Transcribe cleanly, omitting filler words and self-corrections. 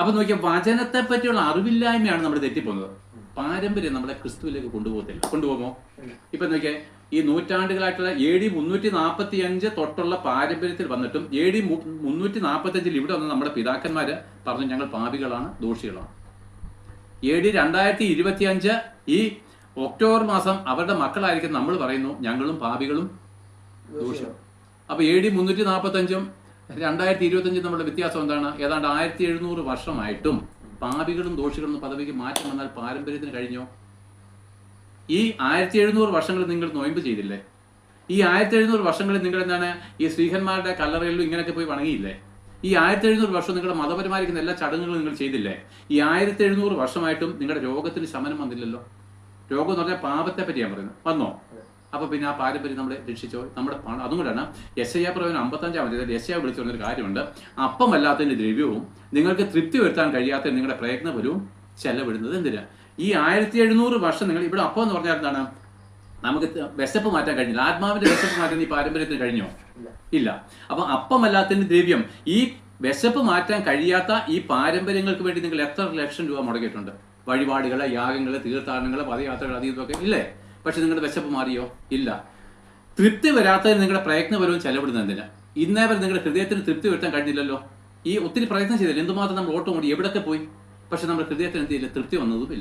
അപ്പൊ നോക്കിയാൽ വചനത്തെ പറ്റിയുള്ള അറിവില്ലായ്മയാണ് നമ്മൾ തെറ്റിപ്പോകുന്നത്. പാരമ്പര്യം നമ്മളെ ക്രിസ്തുവിലേക്ക് കൊണ്ടുപോകുമോ? ഇപ്പൊ നോക്കിയാൽ ഈ നൂറ്റാണ്ടുകളായിട്ടുള്ള AD 345 തൊട്ടുള്ള പാരമ്പര്യത്തിൽ വന്നിട്ടും AD 345 ഇവിടെ വന്ന് നമ്മുടെ പിതാക്കന്മാര് പറഞ്ഞു ഞങ്ങൾ പാപികളാണ്, ദോഷികളാണ്. AD 2025 ഈ ഒക്ടോബർ മാസം അവരുടെ മക്കളായിരിക്കും നമ്മൾ പറയുന്നു ഞങ്ങളും പാപികളും ദോഷികളും. അപ്പൊ AD 345 2025 നമ്മുടെ വ്യത്യാസം എന്താണ്? ഏതാണ്ട് 1700 വർഷമായിട്ടും പാപികളും ദോഷികളും പദവിക്ക് മാറ്റം വന്നാൽ പാരമ്പര്യത്തിന് കഴിഞ്ഞോ? ഈ 1700 വർഷങ്ങളിൽ നിങ്ങൾ നോയമ്പ് ചെയ്തില്ലേ? ഈ 1700 വർഷങ്ങളിൽ നിങ്ങൾ എന്താണ് ഈ സ്ത്രീഹന്മാരുടെ കല്ലറയിലും ഇങ്ങനെയൊക്കെ പോയി വണങ്ങിയില്ലേ? ഈ 1700 വർഷം നിങ്ങളുടെ മതപരമായിരിക്കുന്ന എല്ലാ ചടങ്ങുകളും നിങ്ങൾ ചെയ്തില്ലേ? ഈ 1700 വർഷമായിട്ടും നിങ്ങളുടെ രോഗത്തിന് ശമനം വന്നില്ലല്ലോ. രോഗം എന്ന് പറഞ്ഞാൽ പാപത്തെ പറ്റി ഞാൻ പറയുന്നത്. വന്നോ? അപ്പൊ പിന്നെ ആ പാരമ്പര്യം നമ്മളെ രക്ഷിച്ചോ? നമ്മുടെ അതുകൊണ്ടാണ് യെശയ്യാ പ്രവചനം 55-ാം അധ്യായത്തിൽ യെശയ്യാ വിളിച്ചു പറഞ്ഞൊരു കാര്യമുണ്ട്. അപ്പമല്ലാത്തതിന്റെ ദ്രവ്യവും നിങ്ങൾക്ക് തൃപ്തി വരുത്താൻ കഴിയാത്ത നിങ്ങളുടെ പ്രയത്നപരവും ചെലവിടുന്നത് എന്തിനാ? ഈ 1700 വർഷം നിങ്ങൾ ഇവിടെ അപ്പം എന്ന് പറഞ്ഞാൽ എന്താണ്? നമുക്ക് വിശപ്പ് മാറ്റാൻ കഴിഞ്ഞില്ല. ആത്മാവിന്റെ വിശപ്പ് മാറ്റാൻ ഈ പാരമ്പര്യത്തിന് കഴിഞ്ഞോ? ഇല്ല. അപ്പൊ അപ്പമല്ലാത്തതിന്റെ ദ്രവ്യം, ഈ വിശപ്പ് മാറ്റാൻ കഴിയാത്ത ഈ പാരമ്പര്യങ്ങൾക്ക് വേണ്ടി നിങ്ങൾ എത്ര ലക്ഷം രൂപ മുടക്കിയിട്ടുണ്ട്? വഴിപാടുകള്, യാഗങ്ങള്, തീർത്ഥാടനങ്ങള്, പദയാത്രകൾ, അത് ഇതൊക്കെ ഇല്ലേ? പക്ഷെ നിങ്ങളുടെ വിശപ്പ് മാറിയോ? ഇല്ല. തൃപ്തി വരാത്തതിന് നിങ്ങളുടെ പ്രയത്നപരവും ചെലവിടുന്നത് എന്തിനാ? ഇന്നേ വരെ നിങ്ങളുടെ ഹൃദയത്തിന് തൃപ്തി വരുത്താൻ കഴിഞ്ഞില്ലല്ലോ. ഈ ഒത്തിരി പ്രയത്നം ചെയ്തില്ല. എന്തുമാത്രം നമ്മൾ ഓട്ടം ഓടി എവിടെയൊക്കെ പോയി, പക്ഷെ നമ്മുടെ ഹൃദയത്തിന് എന്ത് ചെയ്യില്ല? തൃപ്തി വന്നതും ഇല്ല.